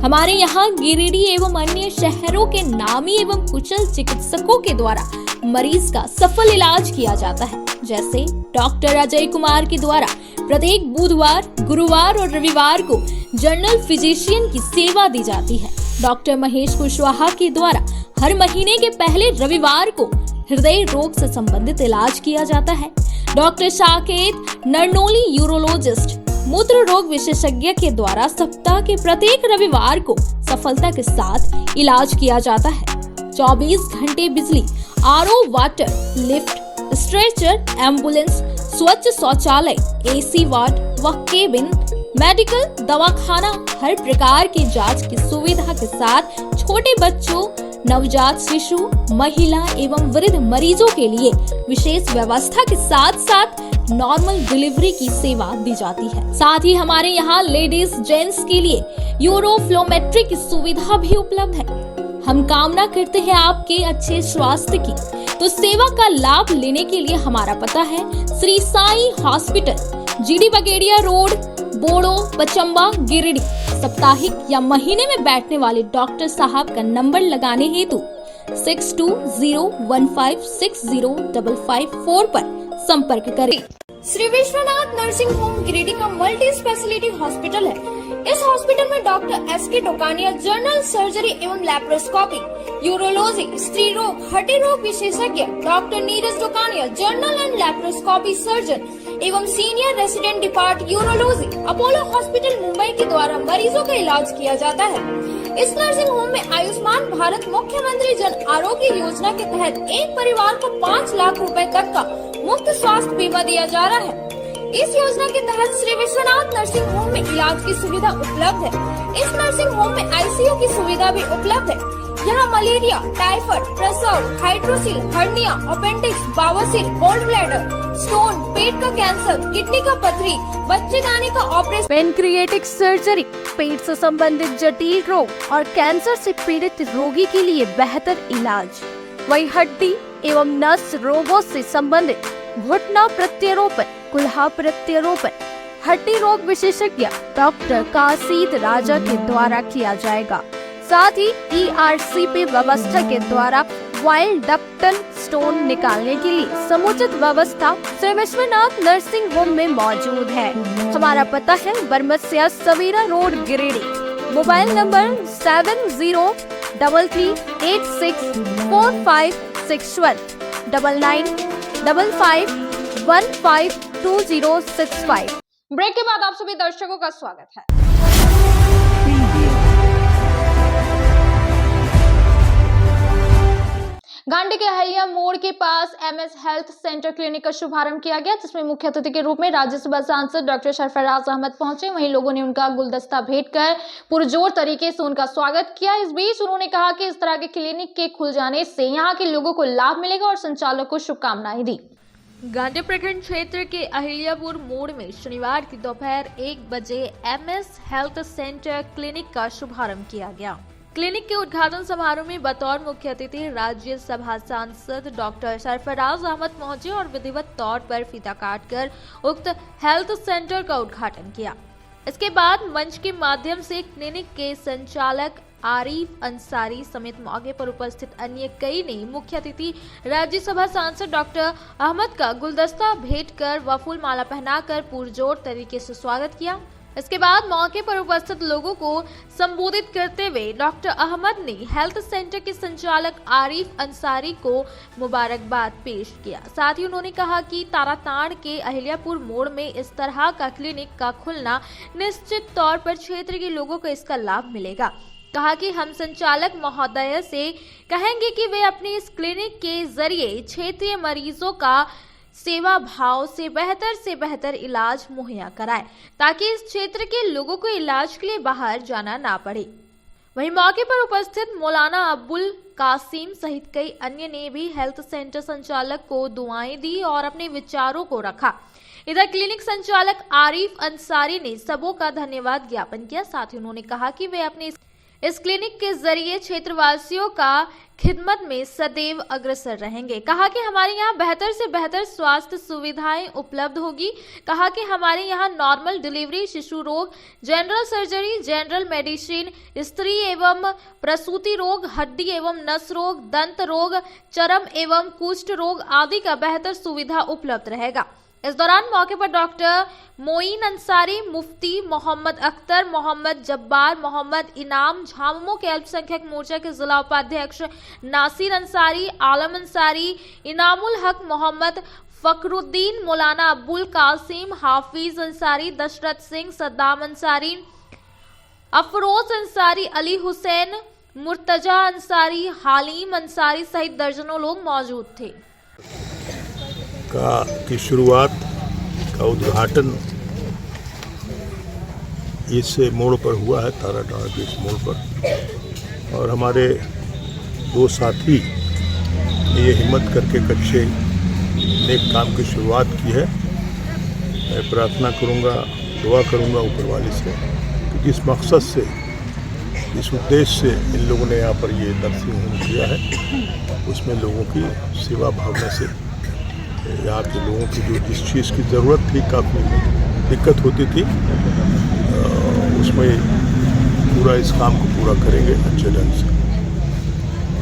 हमारे यहाँ गिरिडीह एवं अन्य शहरों के नामी एवं कुशल चिकित्सकों के द्वारा मरीज का सफल इलाज किया जाता है। जैसे डॉक्टर अजय कुमार के द्वारा प्रत्येक बुधवार, गुरुवार और रविवार को जनरल फिजिशियन की सेवा दी जाती है। डॉक्टर महेश कुशवाहा के द्वारा हर महीने के पहले रविवार को हृदय रोग से संबंधित इलाज किया जाता है। डॉक्टर साकेत नरनोली यूरोलॉजिस्ट मूत्र रोग विशेषज्ञ के द्वारा सप्ताह के प्रत्येक रविवार को सफलता के साथ इलाज किया जाता है। 24 घंटे बिजली, RO water, lift, stretcher, ambulance, स्वच्छ शौचालय, एसी वार्ड व केबिन, मेडिकल, दवाखाना, हर प्रकार की जांच की सुविधा के साथ छोटे बच्चों, नवजात शिशु, महिला एवं वृद्ध मरीजों के लिए विशेष व्यवस्था के साथ साथ नॉर्मल डिलीवरी की सेवा दी जाती है। साथ ही हमारे यहाँ लेडीज जेंट्स के लिए यूरोफ्लोमेट्री की सुविधा भी उपलब्ध है। हम कामना करते हैं आपके अच्छे स्वास्थ्य की, तो सेवा का लाभ लेने के लिए हमारा पता है Shri Sai hospital, GD Bagedia road, Bodo, Pachamba, Giridih. साप्ताहिक या महीने में बैठने वाले डॉक्टर साहब का नंबर लगाने हेतु 6201560554 पर संपर्क करें। श्री विश्वनाथ नर्सिंग होम गिरिडीह का मल्टी स्पेशलिटी हॉस्पिटल है। इस हॉस्पिटल में doctor SK Tokania general surgery एवं लैप्रोस्कोपी, यूरोलॉजी, स्त्री रोग, हड्डी रोग विशेषज्ञ, doctor Neeraj Tokania general and laparoscopy surgeon एवं senior resident depart urology, Apollo hospital Mumbai के द्वारा मरीजों का इलाज किया जाता है। इस नर्सिंग होम में आयुष्मान भारत मुख्यमंत्री जन आरोग्य योजना के तहत एक परिवार को 5 लाख रुपए तक का मुफ्त स्वास्थ्य बीमा दिया जा रहा है। इस योजना के तहत श्री विश्वनाथ नर्सिंग होम में इलाज की सुविधा उपलब्ध है। इस नर्सिंग होम में आईसीयू की सुविधा भी उपलब्ध है। यहाँ मलेरिया, टाइफाइड, प्रसव, हाइड्रोसिल, हर्निया, अपेंडिक्स, बावसीर, गोल्ड ब्लैडर, स्टोन, पेट का कैंसर, किडनी का पथरी, बच्चेदानी का ऑपरेशन, पेनक्रिएटिक सर्जरी, पेट से संबंधित जटिल रोग और कैंसर से पीड़ित रोगी के लिए बेहतर इलाज। वही हड्डी एवं नस रोगों से संबंधित घुटना प्रत्यारोपण, कुल्हा प्रत्यारोपण, हड्डी रोग विशेषज्ञ डॉक्टर काशीद राजा के द्वारा किया जाएगा। साथ ही ERCP व्यवस्था के द्वारा वाइल्ड डक्टल स्टोन निकालने के लिए समुचित व्यवस्था श्री विश्वनाथ नर्सिंग होम में मौजूद है। हमारा पता है Baramsia Savera road, Giridih. Mobile number 7033864561 9955152065। Break के बाद आप सभी दर्शकों का स्वागत है। गांडी के अहिल्या मोड़ के पास MS हेल्थ सेंटर क्लिनिक का शुभारंभ किया गया, जिसमें मुख्य अतिथि के रूप में राज्यसभा सांसद डॉक्टर सरफराज अहमद पहुंचे। वहीं लोगों ने उनका गुलदस्ता भेंट कर पुरजोर तरीके से उनका स्वागत किया। इस बीच उन्होंने कहा कि इस तरह के क्लिनिक के खुल जाने से यहाँ के लोगों को लाभ मिलेगा और संचालक को शुभकामनाएं दी। गांधी प्रखंड क्षेत्र के अहिल्यापुर मोड़ में शनिवार की दोपहर 1 बजे MS हेल्थ सेंटर क्लिनिक का शुभारंभ किया गया। क्लिनिक के उद्घाटन समारोह में बतौर मुख्य अतिथि राज्यसभा सांसद डॉक्टर सरफराज अहमद पहुंचे और विधिवत तौर पर फीता काटकर उक्त हेल्थ सेंटर का उद्घाटन किया। इसके बाद मंच के माध्यम से क्लिनिक के संचालक आरिफ अंसारी समेत मौके पर उपस्थित अन्य कई ने मुख्य अतिथि राज्यसभा सांसद डॉक्टर अहमद का गुलदस्ता भेंट कर व फूल माला पहनाकर पुरजोर तरीके से स्वागत किया। इसके बाद मौके पर उपस्थित लोगों को संबोधित करते हुए डॉक्टर अहमद ने हेल्थ सेंटर के संचालक आरिफ अंसारी को मुबारकबाद पेश किया। साथ ही उन्होंने कहा कि ताराताड़ के अहिल्यापुर मोड़ में इस तरह का क्लिनिक का खुलना निश्चित तौर पर क्षेत्र के लोगों को इसका लाभ मिलेगा। कहा कि हम संचालक महोदय से कहेंगे कि वे अपने इस क्लिनिक के जरिए क्षेत्रीय मरीजों का सेवा भाव से बेहतर इलाज मुहैया कराए, ताकि इस क्षेत्र के लोगों को इलाज के लिए बाहर जाना ना पड़े। वहीं मौके पर उपस्थित मौलाना अब्दुल कासिम सहित कई अन्य ने भी हेल्थ सेंटर संचालक को दुआएं दी और अपने विचारों को रखा। इधर क्लिनिक संचालक आरिफ अंसारी ने सबों का धन्यवाद ज्ञापन किया। साथ ही उन्होंने कहा कि वे अपने इस क्लिनिक के जरिए क्षेत्रवासियों का खिदमत में सदैव अग्रसर रहेंगे। कहा कि हमारे यहाँ बेहतर से बेहतर स्वास्थ्य सुविधाएं उपलब्ध होगी। कहा कि हमारे यहाँ नॉर्मल डिलीवरी, शिशु रोग, जनरल सर्जरी, जनरल मेडिसिन, स्त्री एवं प्रसूति रोग, हड्डी एवं नस रोग, दंत रोग, चर्म एवं कुष्ठ रोग आदि का बेहतर सुविधा उपलब्ध रहेगा। इस दौरान मौके पर डॉक्टर मोइन अंसारी, मुफ्ती मोहम्मद अख्तर, मोहम्मद जब्बार, मोहम्मद इनाम, झामुमो के अल्पसंख्यक मोर्चा के जिला उपाध्यक्ष नासिर अंसारी, आलम अंसारी, इनामुल हक मोहम्मद, फखरुद्दीन, मौलाना अब्दुल कासिम, हाफिज अंसारी, दशरथ सिंह, सद्दाम अंसारी, अफरोज अंसारी, अली हुसैन, मुर्तजा अंसारी, हालिम अंसारी सहित दर्जनों लोग मौजूद थे। की शुरुआत का उद्घाटन इस मोड़ पर हुआ है, ताराताड़ के इस मोड़ पर, और हमारे दो साथी ने ये हिम्मत करके कच्चे नेक काम की शुरुआत की है। मैं प्रार्थना करूंगा, दुआ करूंगा ऊपर वाले से कि जिस मकसद से, जिस उद्देश्य से इन लोगों ने यहाँ पर ये नर्सिंग होम किया है, उसमें लोगों की सेवा भावना से यहाँ के लोगों की जो जिस चीज़ की ज़रूरत थी, काफ़ी दिक्कत होती थी, उसमें पूरा इस काम को पूरा करेंगे अच्छे ढंग से।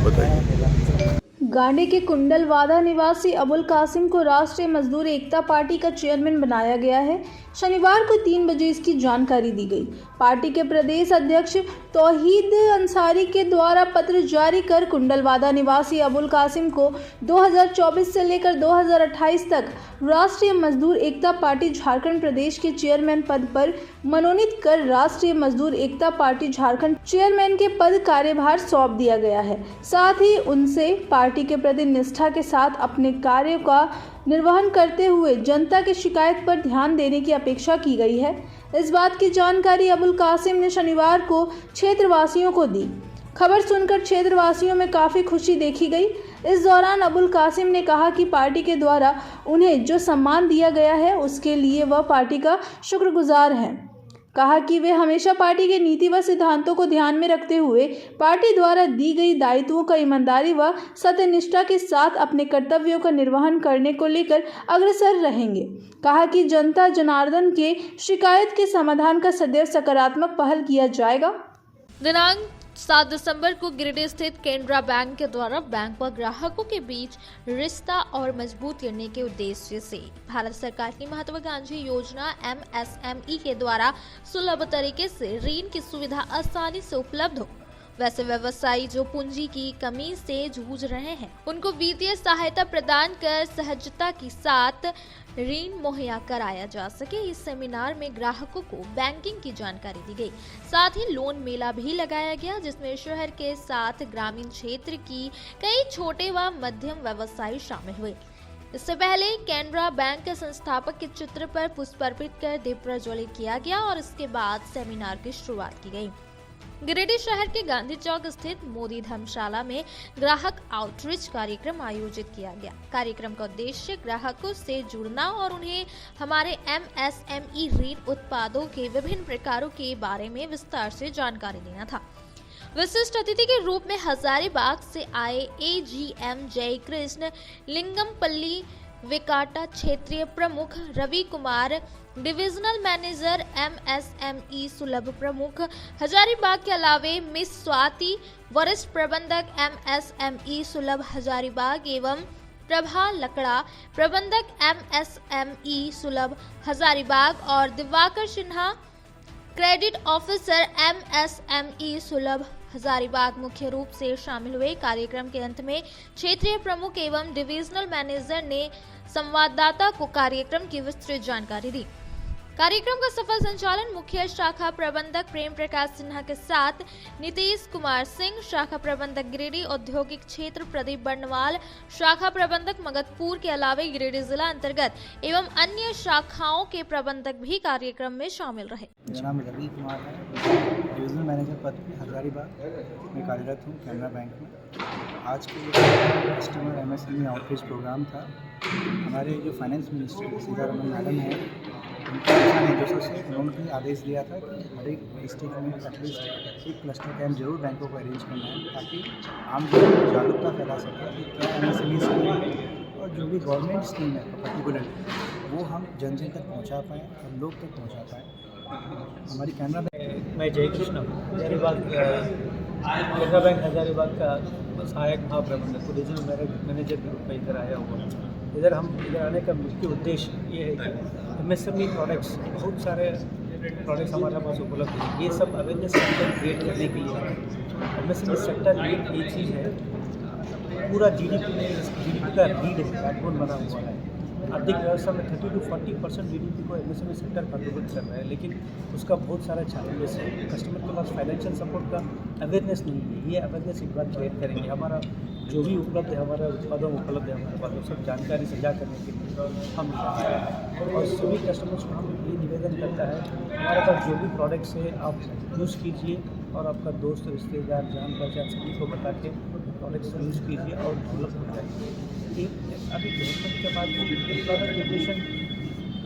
बताइए। गांडी के कुंडलवादा निवासी अबुल कासिम को राष्ट्रीय मजदूर एकता पार्टी का चेयरमैन बनाया गया है। शनिवार को 3 बजे इसकी जानकारी दी गई। पार्टी के प्रदेश अध्यक्ष तौहीद अंसारी के द्वारा पत्र जारी कर कुंडलवादा निवासी अबुल कासिम को 2024 से लेकर 2028 तक राष्ट्रीय मजदूर एकता पार्टी झारखंड प्रदेश के चेयरमैन पद पर मनोनीत कर राष्ट्रीय मजदूर एकता पार्टी झारखंड चेयरमैन के पद कार्यभार सौंप दिया गया है। साथ ही उनसे पार्टी के प्रति निष्ठा के साथ अपने कार्यों का निर्वहन करते हुए जनता की शिकायत पर ध्यान देने की अपेक्षा की गई है। इस बात की जानकारी अबुल कासिम ने शनिवार को क्षेत्रवासियों को दी। खबर सुनकर क्षेत्रवासियों में काफ़ी खुशी देखी गई। इस दौरान अबुल कासिम ने कहा कि पार्टी के द्वारा उन्हें जो सम्मान दिया गया है उसके लिए वह पार्टी का शुक्रगुजार हैं। कहा कि वे हमेशा पार्टी के नीति व सिद्धांतों को ध्यान में रखते हुए पार्टी द्वारा दी गई दायित्वों का ईमानदारी व सत्यनिष्ठा के साथ अपने कर्तव्यों का निर्वहन करने को लेकर अग्रसर रहेंगे। कहा कि जनता जनार्दन के शिकायत के समाधान का सदैव सकारात्मक पहल किया जाएगा। दिनांक 7 दिसंबर को गिरिडीह स्थित केनरा बैंक के द्वारा बैंक व ग्राहकों के बीच रिश्ता और मजबूत करने के उद्देश्य से भारत सरकार की महत्वाकांक्षी योजना MSME के द्वारा सुलभ तरीके से ऋण की सुविधा आसानी से उपलब्ध हो। वैसे व्यवसायी जो पूंजी की कमी से जूझ रहे हैं, उनको वित्तीय सहायता प्रदान कर सहजता के साथ ऋण मुहैया कराया जा सके। इस सेमिनार में ग्राहकों को बैंकिंग की जानकारी दी गई। साथ ही लोन मेला भी लगाया गया, जिसमें शहर के साथ ग्रामीण क्षेत्र की कई छोटे व मध्यम व्यवसायी शामिल हुए। इससे पहले केनरा बैंक के संस्थापक के चित्र पर पुष्प अर्पित कर दीप प्रज्वलित किया गया और इसके बाद सेमिनार की शुरुआत की गई। गिरिडीह शहर के गांधी चौक स्थित मोदी धर्मशाला में ग्राहक आउटरीच कार्यक्रम आयोजित किया गया। कार्यक्रम का उद्देश्य ग्राहकों से जुड़ना और उन्हें हमारे MSME ऋण उत्पादों के विभिन्न प्रकारों के बारे में विस्तार से जानकारी देना था। विशिष्ट अतिथि के रूप में हजारीबाग से आए AGM जय कृष्ण लिंगमपल्ली विकाटा क्षेत्रीय प्रमुख Ravi Kumar, divisional manager MSME सुलभ प्रमुख हजारीबाग के अलावे मिस स्वाति, वरिष्ठ प्रबंधक MSME सुलभ हजारीबाग एवं प्रभा लकड़ा, प्रबंधक MSME सुलभ हजारीबाग और Diwakar Sinha credit officer MSME सुलभ हजारीबाग मुख्य रूप से शामिल हुए। कार्यक्रम के अंत में क्षेत्रीय प्रमुख एवं डिविजनल मैनेजर ने संवाददाता को कार्यक्रम की विस्तृत जानकारी दी। कार्यक्रम का सफल संचालन मुख्य शाखा प्रबंधक प्रेम प्रकाश सिन्हा के साथ नीतीश कुमार सिंह, शाखा प्रबंधक गिरिडीह औद्योगिक क्षेत्र प्रदीप बर्नवाल, शाखा प्रबंधक मगधपुर के अलावे गिरिडीह जिला अंतर्गत एवं अन्य शाखाओं के प्रबंधक भी कार्यक्रम में शामिल रहे। मेरा नाम रवि कुमार है, डिविजनल मैनेजर पद पे हजारीबाग में कार्यरत हूँ, कैनरा बैंक में। आज के कस्टमर MSME आउटरीच प्रोग्राम था। हमारे जो फाइनेंस मिनिस्टर सीतारमण मैडम है, उनके दिशा निर्देशों से उन्होंने आदेश दिया था कि हर एक डिस्ट्रिक्ट में एटलीस्ट एक क्लस्टर कैंप जरूर बैंकों को अरेंज करना है, ताकि आम जन जागरूकता फैला सके कि क्या MSME स्कीम है और जो भी गवर्नमेंट स्कीम है पर्टिकुलरली वो हम जन जन तक पहुँचा पाएँ और लोग तक पहुँचा पाएँ। हमारी कैनरा बैंक, मैं जय कृष्ण हजारीबाग, कैनरा बैंक हजारीबाग का सहायक महाप्रबंधक रीजनल मैनेजर के रूप में इधर आया हुआ है। इधर आने का मुख्य उद्देश्य ये है कि MSME प्रोडक्ट्स, बहुत सारे प्रोडक्ट्स हमारे पास उपलब्ध हैं। ये सब अवेयरनेस सेक्टर क्रिएट करने के लिए MSME सेक्टर एक चीज़ है, पूरा GDP का लीड बैकबोन बना हुआ है। आर्थिक व्यवस्था में 30 to 40% GDP को MSME सेक्टर कंट्रीब्यूट कर रहा है, लेकिन उसका बहुत सारा चैलेंजेस है। कस्टमर के पास फाइनेंशियल सपोर्ट का अवेयरनेस नहीं है। ये अवेयरनेस एक बार क्रिएट करेंगे। हमारा जो भी उपलब्ध है, हमारा उत्पादन उपलब्ध है हमारे पास, वो सब जानकारी साझा करने के लिए हम और सभी कस्टमर्स को हम ये निवेदन करता है, हमारे पास जो भी प्रोडक्ट्स है आप यूज़ कीजिए और आपका दोस्त, रिश्तेदार, जान पहचान सभी को बता के प्रोडक्ट्स यूज़ कीजिए और डेवलप हो जाइए। अभी गवर्नमेंट के बाद एम्प्लॉयमेंट जनरेशन,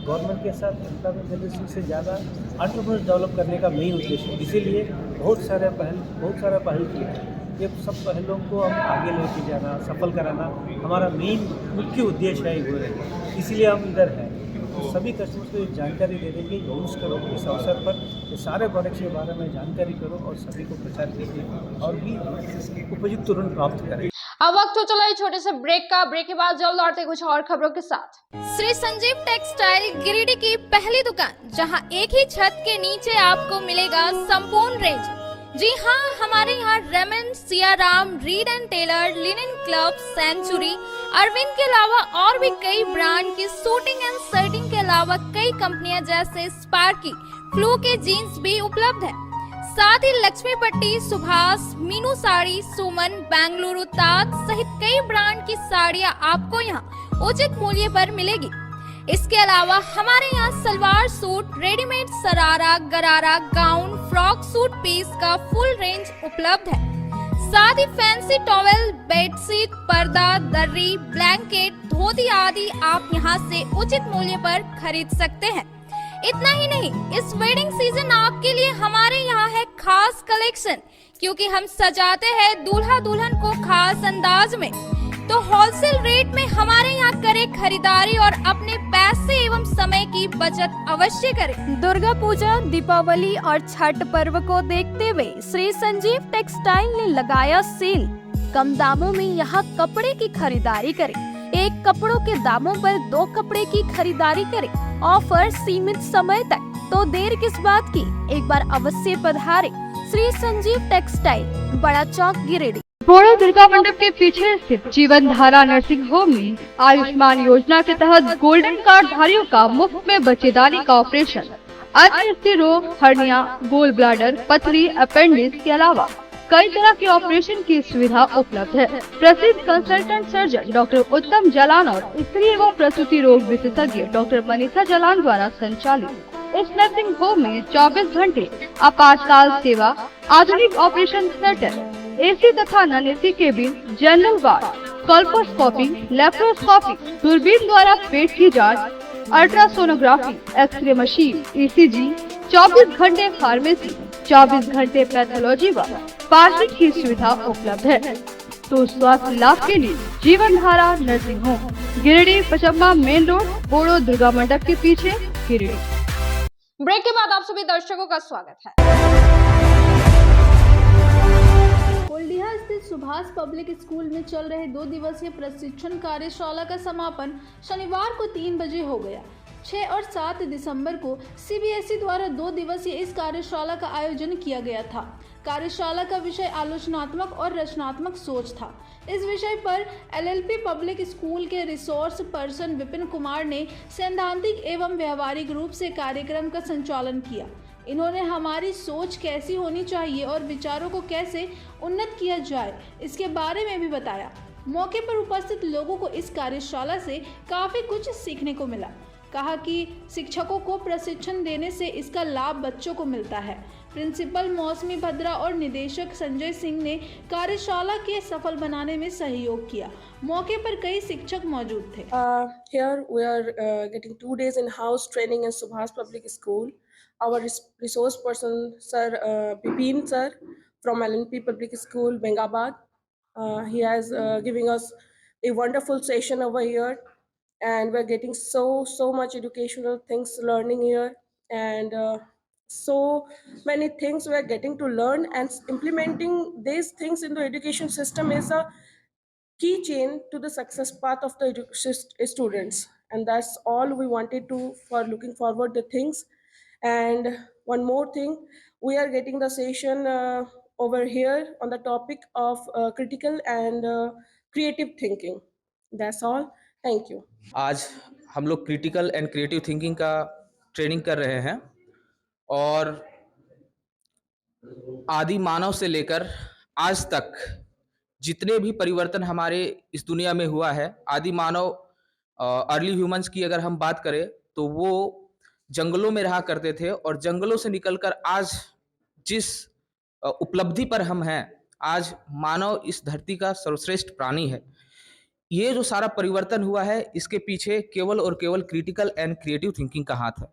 गवर्नमेंट के साथ एम्प्लॉयमेंट जनरेशन से ज़्यादा एंटरप्रेन्योर्स डेवलप करने का मेन उद्देश्य है। इसीलिए बहुत सारे पहल किए हैं। ये सब पहलों को हम आगे लेके जाना, सफल कराना हमारा मेन मुख्य उद्देश्य है। इसीलिए हम इधर हैं। तो सभी कस्टमर्स को ये जानकारी दे देंगे, यूज़ करो इस अवसर पर, ये सारे प्रोडक्ट्स के बारे में जानकारी करो और सभी को प्रचार कीजिए और भी उपयुक्त ऋण प्राप्त करें। अब वक्त हो चला है छोटे से ब्रेक का। ब्रेक के बाद जल्द लौटते कुछ और खबरों के साथ। श्री संजीव टेक्सटाइल गिरिडीह की पहली दुकान, जहां एक ही छत के नीचे आपको मिलेगा संपूर्ण रेंज। जी हाँ, हमारे यहाँ Raymond, Siyaram, Reid and Taylor, Linen Club, Century, Arvind के अलावा और भी कई ब्रांड की सूटिंग एंड शर्टिंग के अलावा कई कंपनियां जैसे स्पार्की, फ्लू के जीन्स भी उपलब्ध है। साथ ही लक्ष्मी पट्टी, सुभाष, मीनू साड़ी, सुमन, बेंगलुरु ताज सहित कई ब्रांड की साड़ियां आपको यहाँ उचित मूल्य पर मिलेगी। इसके अलावा हमारे यहाँ सलवार सूट, रेडीमेड सरारा, गरारा, गाउन, फ्रॉक सूट पीस का फुल रेंज उपलब्ध है। साथ ही फैंसी टॉवेल, बेडशीट, पर्दा, दर्री, ब्लैंकेट, धोती आदि आप यहाँ से उचित मूल्य पर खरीद सकते हैं। इतना ही नहीं, इस वेडिंग सीजन आपके लिए हमारे यहाँ है खास कलेक्शन, क्योंकि हम सजाते हैं दूल्हा दुल्हन को खास अंदाज में। तो होलसेल रेट में हमारे यहाँ करें खरीदारी और अपने पैसे एवं समय की बचत अवश्य करें। दुर्गा पूजा, दीपावली और छठ पर्व को देखते हुए श्री संजीव टेक्सटाइल ने लगाया सेल। कम दामों में यहाँ कपड़े की खरीदारी करें। एक कपड़ों के दामों पर 2 कपड़े की खरीदारी करें। ऑफर सीमित समय तक, तो देर किस बात की, एक बार अवश्य पधारें। श्री संजीव टेक्सटाइल, बड़ा चौक, गिरिडीह। बोड़ो दुर्गा मंडप के पीछे स्थित जीवन धारा नर्सिंग होम में आयुष्मान योजना के तहत गोल्डन कार्ड धारियों का मुफ्त में बच्चेदानी का ऑपरेशन, अन्य स्त्री रोग, हर्निया, गोल ब्लाडर, पथरी, अपेंडिक्स के अलावा कई तरह के ऑपरेशन की सुविधा उपलब्ध है। प्रसिद्ध कंसल्टेंट सर्जन डॉक्टर उत्तम जलान और स्त्री एवं प्रसूति रोग विशेषज्ञ डॉक्टर मनीषा जलान द्वारा संचालित इस नर्सिंग होम में 24 घंटे आपातकाल सेवा, आधुनिक ऑपरेशन थिएटर, AC तथा non AC cabin, general ward, colposcopy, laparoscopy, दूरबीन द्वारा पेट की जांच, अल्ट्रासोनोग्राफी, एक्सरे मशीन, ECG, 24 घंटे फार्मेसी, 24 घंटे पैथोलॉजी व पार्किंग की सुविधा उपलब्ध है। तो स्वास्थ्य लाभ के लिए Jeevan Dhara nursing home, Giridih, Pachamba main road, Bodo Durga मंडप के पीछे, गिरिडीह। ब्रेक के बाद आप सभी दर्शकों का स्वागत है। कोल्डिहा स्थित सुभाष पब्लिक स्कूल में चल रहे 2 दिवसीय प्रशिक्षण कार्यशाला का समापन शनिवार को 3 बजे हो गया। 6 और 7 दिसंबर को CBSE द्वारा 2 दिवसीय इस कार्यशाला का आयोजन किया गया था। कार्यशाला का विषय आलोचनात्मक और रचनात्मक सोच था। इस विषय पर LLP पब्लिक स्कूल के रिसोर्स पर्सन विपिन कुमार ने सैद्धांतिक एवं व्यवहारिक रूप से कार्यक्रम का संचालन किया। इन्होंने हमारी सोच कैसी होनी चाहिए और विचारों को कैसे उन्नत किया जाए इसके बारे में भी बताया। मौके पर उपस्थित लोगों को इस कार्यशाला से काफी कुछ सीखने को मिला। कहा कि शिक्षकों को प्रशिक्षण देने से इसका लाभ बच्चों को मिलता है। प्रिंसिपल मौसमी भद्रा और निदेशक संजय सिंह ने कार्यशाला के सफल बनाने में सहयोग किया। मौके पर कई शिक्षक मौजूद थे। Here we are getting 2 days in-house training in Subhas Public School. Our resource person, Sir Bipin sir from LNP Public School, Bengabad. He has giving us a wonderful session over here, and we're getting so much educational things learning here, and so many things we are getting to learn, and implementing these things in the education system is a key chain to the success path of the students, and that's all we wanted to for looking forward the things. And one more thing, we are getting the session over here on the topic of critical and creative thinking. That's all. Thank you. आज हम लोग critical and creative thinking का training कर रहे हैं और आदि मानव से लेकर आज तक जितने भी परिवर्तन हमारे इस दुनिया में हुआ है, आदि मानव अर्ली ह्यूमंस की अगर हम बात करें तो वो जंगलों में रहा करते थे और जंगलों से निकलकर आज जिस उपलब्धि पर हम हैं, आज मानव इस धरती का सर्वश्रेष्ठ प्राणी है। ये जो सारा परिवर्तन हुआ है इसके पीछे केवल और केवल क्रिटिकल एंड क्रिएटिव थिंकिंग का हाथ है।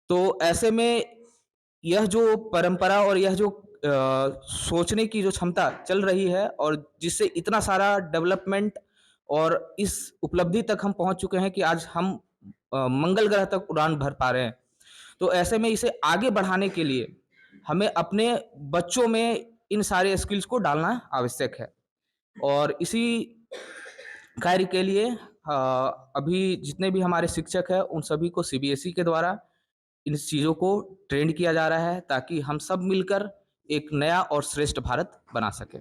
तो ऐसे में यह जो परंपरा और यह जो सोचने की जो क्षमता चल रही है और जिससे इतना सारा डेवलपमेंट और इस उपलब्धि तक हम पहुंच चुके हैं कि आज हम मंगल ग्रह तक उड़ान भर पा रहे हैं। तो ऐसे में इसे आगे बढ़ाने के लिए हमें अपने बच्चों में इन सारे स्किल्स को डालना आवश्यक है और इसी कार्य के लिए अभी जितने भी हमारे शिक्षक हैं उन सभी को CBSE के द्वारा इन चीज़ों को ट्रेंड किया जा रहा है ताकि हम सब मिलकर एक नया और श्रेष्ठ भारत बना सके।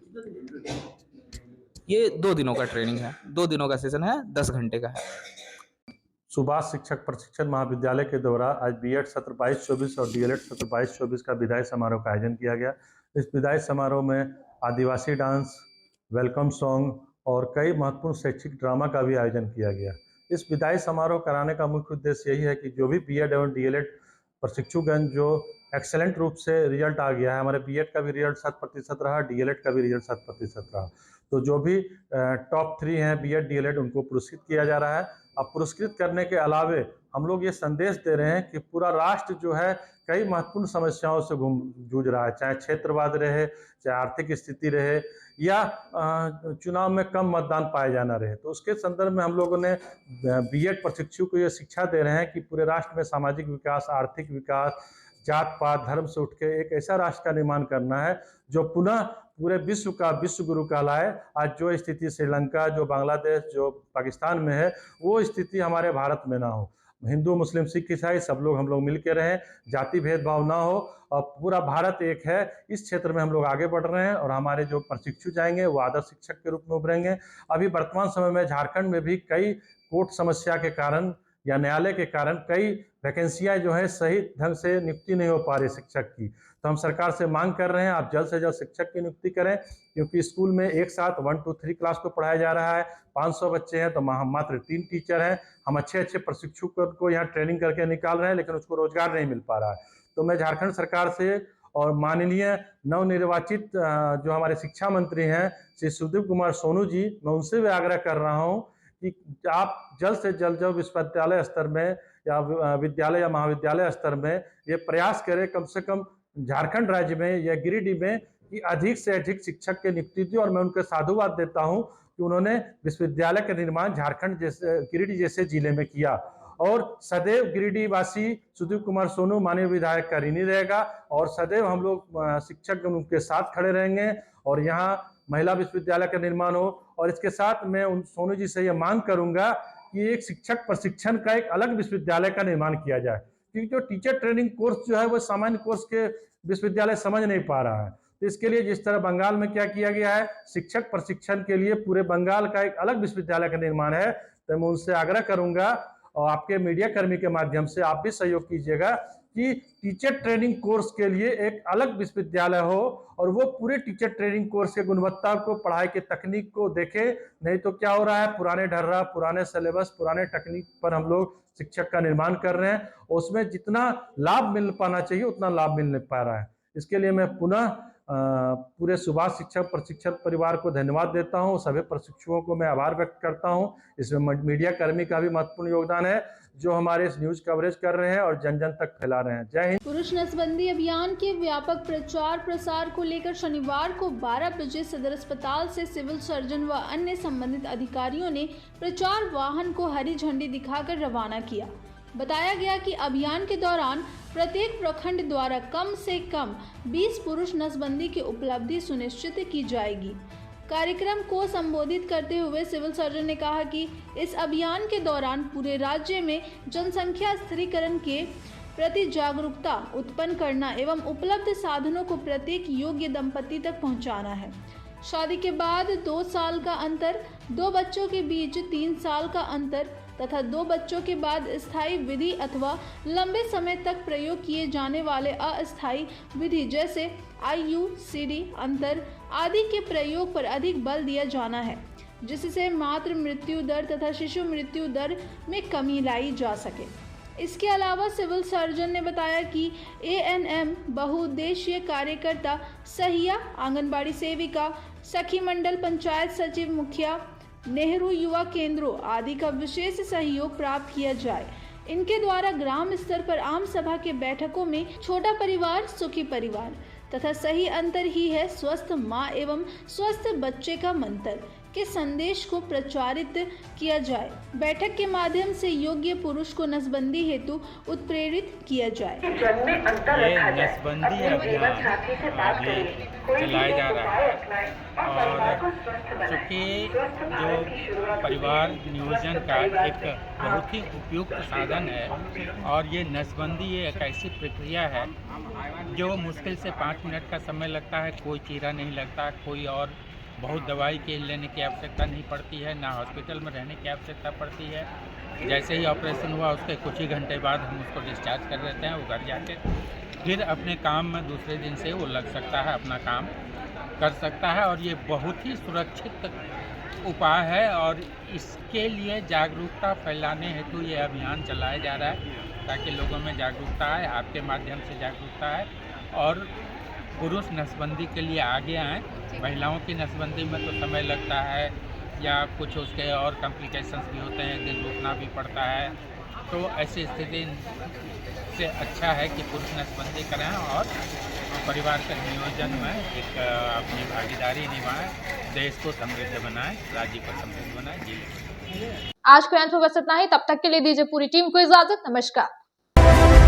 ये 2 दिनों का ट्रेनिंग है, 2 दिनों का सेशन है, 10 घंटे का है। सुभाष शिक्षक प्रशिक्षण महाविद्यालय के द्वारा आज B.Ed सत्र 22-24 और D.LED सत्र 22-24 का विदाई समारोह का आयोजन किया गया। इस विदाई समारोह में आदिवासी डांस, वेलकम सॉन्ग और कई महत्वपूर्ण शैक्षिक ड्रामा का भी आयोजन किया गया। इस विदाई समारोह कराने का मुख्य उद्देश्य यही है कि जो भी B.Ed एवं D.LED प्रशिक्षुगण जो एक्सेलेंट रूप से रिजल्ट आ गया है, हमारे B.Ed का भी रिजल्ट 100% रहा, D.LED का भी रिजल्ट 100% रहा, तो जो भी टॉप 3 हैं B.Ed D.LED उनको पुरस्कृत किया जा रहा है। अब पुरस्कृत करने के अलावे हम लोग ये संदेश दे रहे हैं कि पूरा राष्ट्र जो है कई महत्वपूर्ण समस्याओं से जूझ रहा है, चाहे क्षेत्रवाद रहे, चाहे आर्थिक स्थिति रहे या चुनाव में कम मतदान पाए जाना रहे। तो उसके संदर्भ में हम लोगों ने B.Ed प्रशिक्षु को ये शिक्षा दे रहे हैं कि पूरे राष्ट्र में सामाजिक विकास, आर्थिक विकास, जात पात धर्म से उठ के एक ऐसा राष्ट्र का निर्माण करना है जो पुनः पूरे विश्व का विश्व गुरु कहलाए। आज जो स्थिति श्रीलंका, जो बांग्लादेश, जो पाकिस्तान में है, वो स्थिति हमारे भारत में ना हो। हिंदू, मुस्लिम, सिख, ईसाई सब लोग हम लोग मिल के रहें, जाति भेदभाव ना हो और पूरा भारत एक है। इस क्षेत्र में हम लोग आगे बढ़ रहे हैं और हमारे जो प्रशिक्षु जाएंगे वो आदर्श शिक्षक के रूप में उभरेंगे। अभी वर्तमान समय में झारखंड में भी कई कोर्ट समस्या के कारण या न्यायालय के कारण कई वैकेंसियां जो है सही ढंग से नियुक्ति नहीं हो पा रही शिक्षक की। तो हम सरकार से मांग कर रहे हैं आप जल्द से जल्द शिक्षक की नियुक्ति करें, क्योंकि स्कूल में एक साथ 1 2 3 क्लास को पढ़ाया जा रहा है। 500 बच्चे हैं तो मात्र 3 टीचर हैं। हम अच्छे प्रशिक्षु को यहाँ ट्रेनिंग करके निकाल रहे हैं, लेकिन उसको रोजगार नहीं मिल पा रहा है। तो मैं झारखंड सरकार से और माननीय नवनिर्वाचित जो हमारे शिक्षा मंत्री हैं श्री सुदीप कुमार सोनू जी, मैं उनसे भी आग्रह कर रहा हूँ कि आप जल्द से जल्द जो विश्वविद्यालय स्तर में या विद्यालय या महाविद्यालय स्तर में ये प्रयास करें, कम से कम झारखंड राज्य में या गिरिडीह में, कि अधिक से अधिक शिक्षक की नियुक्ति दी। और मैं उनको साधुवाद देता हूं कि उन्होंने विश्वविद्यालय का निर्माण झारखंड जैसे गिरिडीह जैसे जिले में किया और सदैव गिरिडीह वासी सुदीप कुमार सोनू माननीय विधायक का ऋणी रहेगा और सदैव हम लोग शिक्षक उनके साथ खड़े रहेंगे और यहाँ महिला विश्वविद्यालय का निर्माण हो। और इसके साथ मैं उन सोनू जी से यह मांग करूंगा कि एक शिक्षक प्रशिक्षण का एक अलग विश्वविद्यालय का निर्माण किया जाए, क्योंकि जो टीचर ट्रेनिंग कोर्स जो है वो सामान्य कोर्स के विश्वविद्यालय समझ नहीं पा रहा है। तो इसके लिए जिस तरह बंगाल में क्या किया गया है, शिक्षक प्रशिक्षण के लिए पूरे बंगाल का एक अलग विश्वविद्यालय का निर्माण है। तो मैं उनसे आग्रह करूंगा और आपके मीडिया कर्मी के माध्यम से आप भी सहयोग कीजिएगा कि टीचर ट्रेनिंग कोर्स के लिए एक अलग विश्वविद्यालय हो और वो पूरे टीचर ट्रेनिंग कोर्स के गुणवत्ता को, पढ़ाई के तकनीक को देखे। नहीं तो क्या हो रहा है, पुराने ढर्रा, पुराने सिलेबस, पुराने तकनीक पर हम लोग शिक्षक का निर्माण कर रहे हैं, उसमें जितना लाभ मिल पाना चाहिए उतना लाभ मिल नहीं पा रहा है। इसके लिए मैं पुनः पूरे सुभाष शिक्षक प्रशिक्षण परिवार को धन्यवाद देता हूं। सभी प्रशिक्षुओं को मैं आभार व्यक्त करता हूं। इसमें मीडिया कर्मी का भी महत्वपूर्ण योगदान है जो हमारे इस न्यूज कवरेज कर रहे हैं और जन जन तक फैला रहे हैं। जय हिंद। पुरुष नसबंदी अभियान के व्यापक प्रचार प्रसार को लेकर शनिवार को 12 बजे सदर अस्पताल से सिविल सर्जन व अन्य संबंधित अधिकारियों ने प्रचार वाहन को हरी झंडी दिखाकर रवाना किया। बताया गया कि अभियान के दौरान प्रत्येक प्रखंड द्वारा कम से कम 20 पुरुष नसबंदी की उपलब्धि सुनिश्चित की जाएगी। कार्यक्रम को संबोधित करते हुए सिविल सर्जन ने कहा कि इस अभियान के दौरान पूरे राज्य में जनसंख्या स्थिरीकरण के प्रति जागरूकता उत्पन्न करना एवं उपलब्ध साधनों को प्रत्येक योग्य दंपति तक पहुंचाना है। शादी के बाद 2 साल का अंतर, 2 बच्चों के बीच 3 साल का अंतर तथा 2 बच्चों के बाद स्थायी विधि अथवा लंबे समय तक प्रयोग किए जाने वाले अस्थायी विधि जैसे IUCD अंतर आदि के प्रयोग पर अधिक बल दिया जाना है, जिससे मातृ मृत्यु दर तथा शिशु मृत्यु दर में कमी लाई जा सके। इसके अलावा सिविल सर्जन ने बताया कि ANM बहुउद्देशीय कार्यकर्ता, सहिया, आंगनबाड़ी सेविका, सखी मंडल, पंचायत सचिव, मुखिया, नेहरू युवा केंद्रों आदि का विशेष सहयोग प्राप्त किया जाए। इनके द्वारा ग्राम स्तर पर आम सभा के बैठकों में छोटा परिवार सुखी परिवार तथा सही अंतर ही है स्वस्थ माँ एवं स्वस्थ बच्चे का मंत्र के संदेश को प्रचारित किया जाए। बैठक के माध्यम से योग्य पुरुष को नसबंदी हेतु उत्प्रेरित किया जाए। ये नसबंदी अभियान आगे चलाया जा रहा है और चूँकि जो परिवार नियोजन का एक बहुत ही उपयुक्त साधन है और ये नसबंदी एक ऐसी प्रक्रिया है जो मुश्किल से 5 मिनट का समय लगता है, कोई चीरा नहीं लगता, कोई और बहुत दवाई के लेने की आवश्यकता नहीं पड़ती है, ना हॉस्पिटल में रहने की आवश्यकता पड़ती है। जैसे ही ऑपरेशन हुआ उसके कुछ ही घंटे बाद हम उसको डिस्चार्ज कर देते हैं, वो घर जाके फिर अपने काम में दूसरे दिन से वो लग सकता है, अपना काम कर सकता है और ये बहुत ही सुरक्षित उपाय है और इसके लिए जागरूकता फैलाने हेतु ये अभियान चलाया जा रहा है ताकि लोगों में जागरूकता आए, आपके माध्यम से जागरूकता आए और पुरुष नसबंदी के लिए आगे आएँ। महिलाओं की नसबंदी में तो समय लगता है या कुछ उसके और कॉम्प्लिकेशंस भी होते हैं, एक दिन रुकना भी पड़ता है, तो ऐसी स्थिति से अच्छा है कि पुरुष नसबंदी करें और परिवार के नियोजन में एक अपनी भागीदारी निभाएं, देश को समृद्ध बनाएं, राज्य को समृद्ध बनाएं। जी आज के अंत में बस इतना ही। तब तक के लिए दीजिए पूरी टीम को इजाजत। नमस्कार।